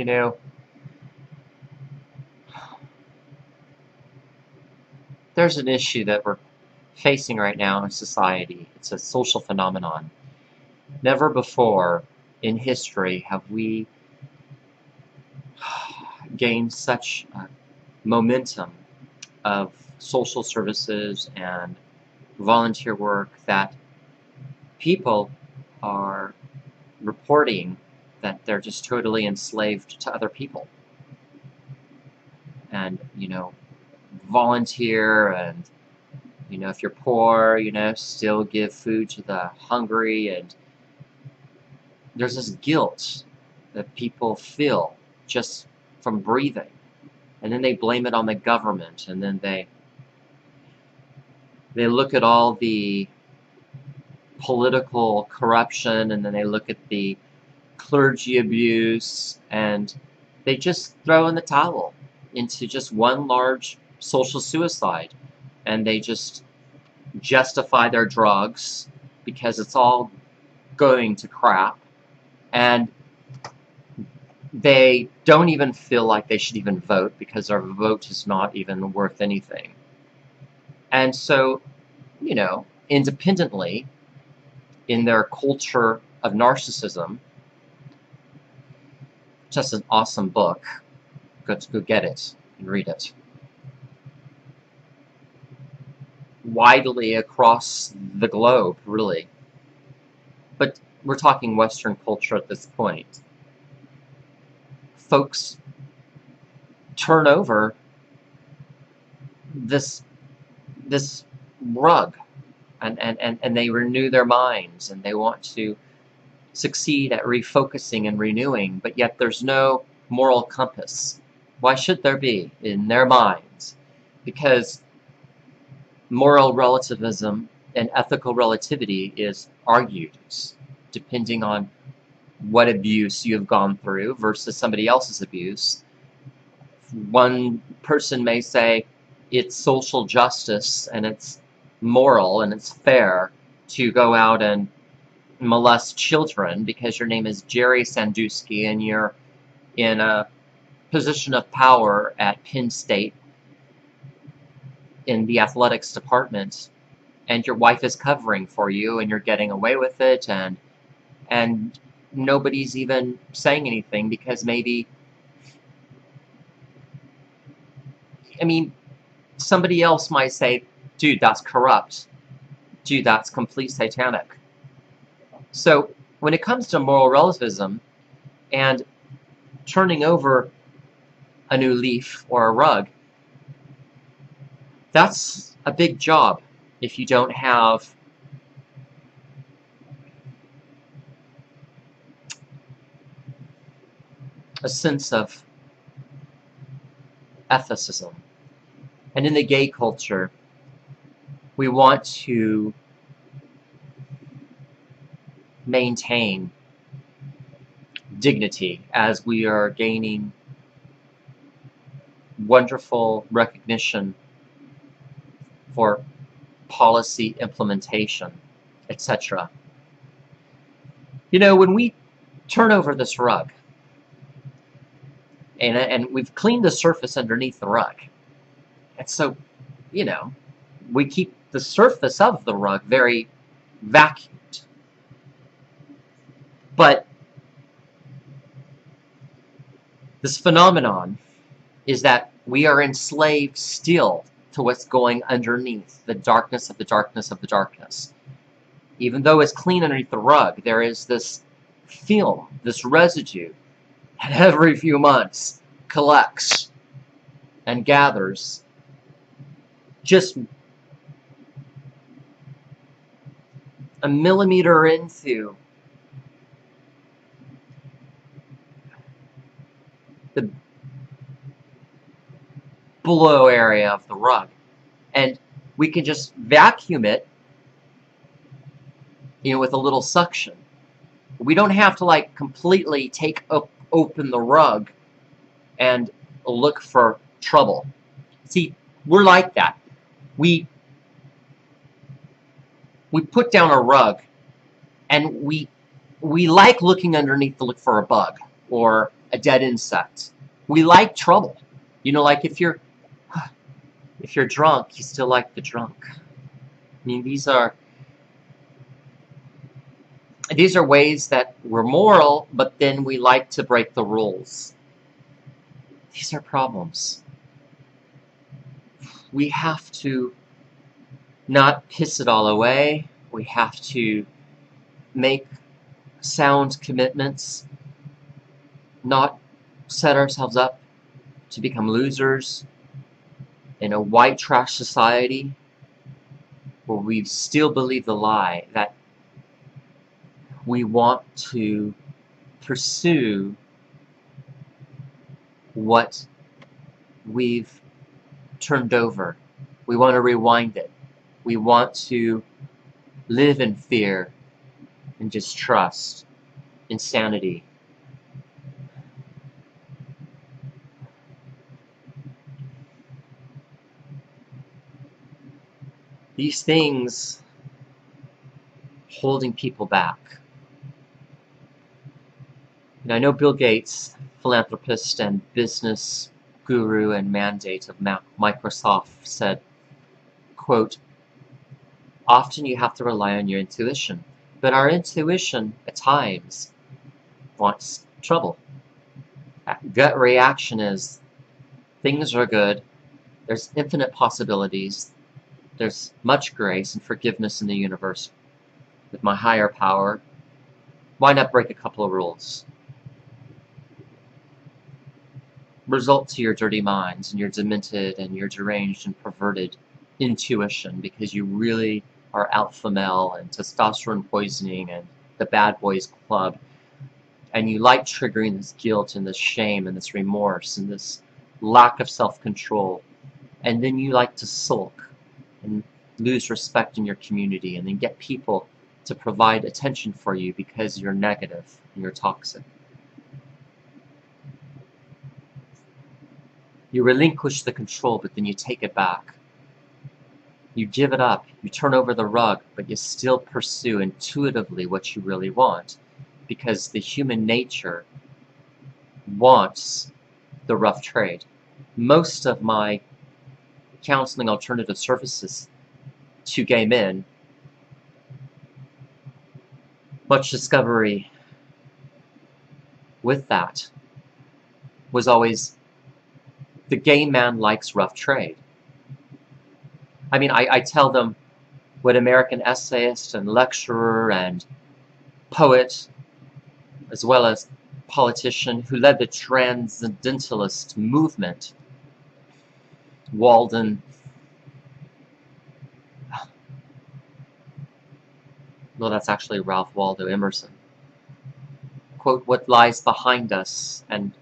You know, there's an issue that we're facing right now in society. It's a social phenomenon. Never before in history have we gained such momentum of social services and volunteer work that people are reporting that they're just totally enslaved to other people. And, you know, volunteer and, you know, if you're poor, you know, still give food to the hungry. And there's this guilt that people feel just from breathing. And then they blame it on the government. And then they look at all the political corruption, and then they look at the clergy abuse, and they just throw in the towel into just one large social suicide. And they just justify their drugs because it's all going to crap. And they don't even feel like they should even vote because their vote is not even worth anything. And so, you know, independently, in their culture of narcissism, just an awesome book. Go get it and read it. Widely across the globe, really. But we're talking Western culture at this point. Folks turn over this rug, and they renew their minds, and they want to succeed at refocusing and renewing, but yet there's no moral compass. Why should there be in their minds? Because moral relativism and ethical relativity is argued depending on what abuse you have gone through versus somebody else's abuse. One person may say it's social justice and it's moral and it's fair to go out and molest children because your name is Jerry Sandusky and you're in a position of power at Penn State in the athletics department, and your wife is covering for you and you're getting away with it, and nobody's even saying anything because maybe, I mean, somebody else might say, dude, that's corrupt. Dude, that's complete satanic. So when it comes to moral relativism and turning over a new leaf or a rug, that's a big job if you don't have a sense of ethicism. And in the gay culture, we want to maintain dignity as we are gaining wonderful recognition for policy implementation, etc. You know, when we turn over this rug, and we've cleaned the surface underneath the rug, and so, you know, we keep the surface of the rug very vacuumed. But this phenomenon is that we are enslaved still to what's going underneath, the darkness of the darkness of the darkness. Even though it's clean underneath the rug, there is this film, this residue, that every few months collects and gathers just a millimeter into the below area of the rug, and we can just vacuum it, you know, with a little suction. We don't have to like completely take open the rug and look for trouble. See, we're like that. We put down a rug and we like looking underneath to look for a bug or a dead insect. We like trouble. You know, like if you're drunk, you still like the drunk. I mean, these are ways that we're moral, but then we like to break the rules. These are problems. We have to not piss it all away. We have to make sound commitments, not set ourselves up to become losers in a white trash society where we still believe the lie that we want to pursue what we've turned over. We want to rewind it. We want to live in fear and distrust, insanity. These things holding people back. And I know Bill Gates, philanthropist and business guru and mandate of Microsoft, said, quote, "Often you have to rely on your intuition, but our intuition at times wants trouble. That gut reaction is things are good, there's infinite possibilities, there's much grace and forgiveness in the universe. With my higher power, why not break a couple of rules?" Result to your dirty minds and your demented and your deranged and perverted intuition, because you really are alpha male and testosterone poisoning and the bad boys club, and you like triggering this guilt and this shame and this remorse and this lack of self-control, and then you like to sulk and lose respect in your community and then get people to provide attention for you because you're negative and you're toxic. You relinquish the control, but then you take it back. You give it up, you turn over the rug, but you still pursue intuitively what you really want, because the human nature wants the rough trade. Most of my counseling alternative services to gay men, much discovery with that, was always the gay man likes rough trade. I mean, I tell them what American essayist and lecturer and poet, as well as politician who led the transcendentalist movement, Walden, well, that's actually Ralph Waldo Emerson, quote, "What lies behind us and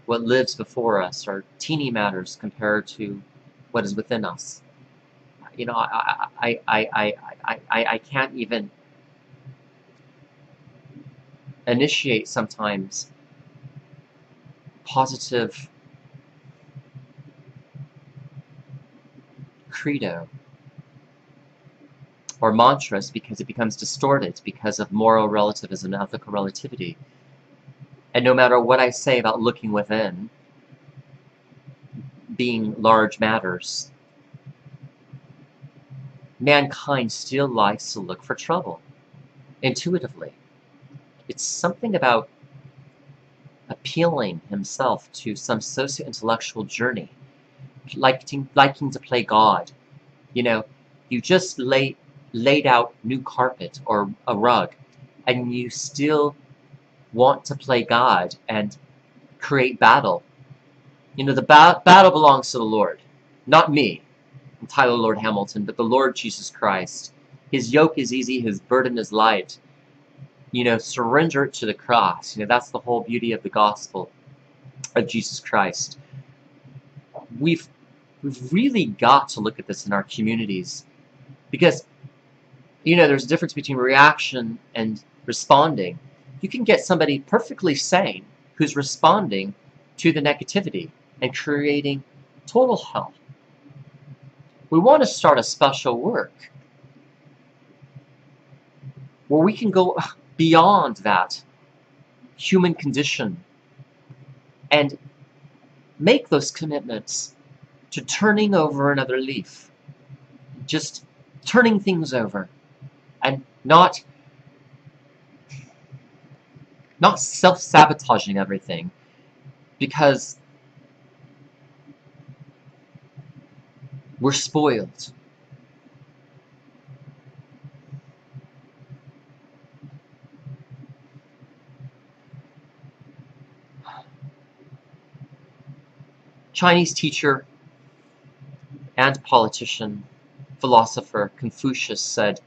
what lives before us are teeny matters compared to what is within us." You know, I can't even initiate sometimes positive credo or mantras because it becomes distorted because of moral relativism and ethical relativity. And no matter what I say about looking within, being large matters, mankind still likes to look for trouble, intuitively. It's something about appealing himself to some socio-intellectual journey, liking to play God. You know, you just laid out new carpet or a rug, and you still want to play God and create battle. You know, the battle belongs to the Lord, not me, I'm Tyler Lord Hamilton, but the Lord Jesus Christ. His yoke is easy, his burden is light. You know, surrender it to the cross. You know, that's the whole beauty of the gospel of Jesus Christ. We've really got to look at this in our communities, because, you know, there's a difference between reaction and responding. You can get somebody perfectly sane who's responding to the negativity and creating total hell. We want to start a special work where we can go beyond that human condition and make those commitments to turning over another leaf, just turning things over, and not self-sabotaging everything, because we're spoiled. Chinese teacher and politician, philosopher Confucius said,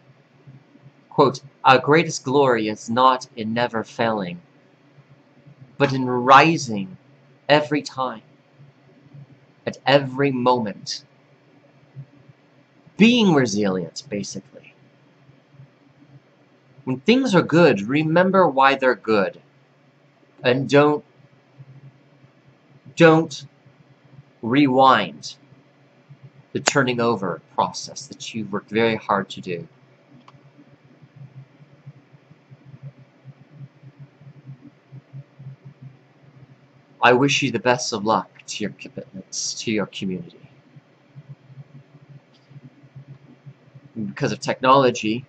quote, "Our greatest glory is not in never failing, but in rising every time, at every moment." Being resilient, basically. When things are good, remember why they're good. And don't rewind the turning over process that you've worked very hard to do. I wish you the best of luck to your commitments, to your community. Because of technology,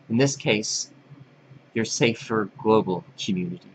in this case, your safer global community.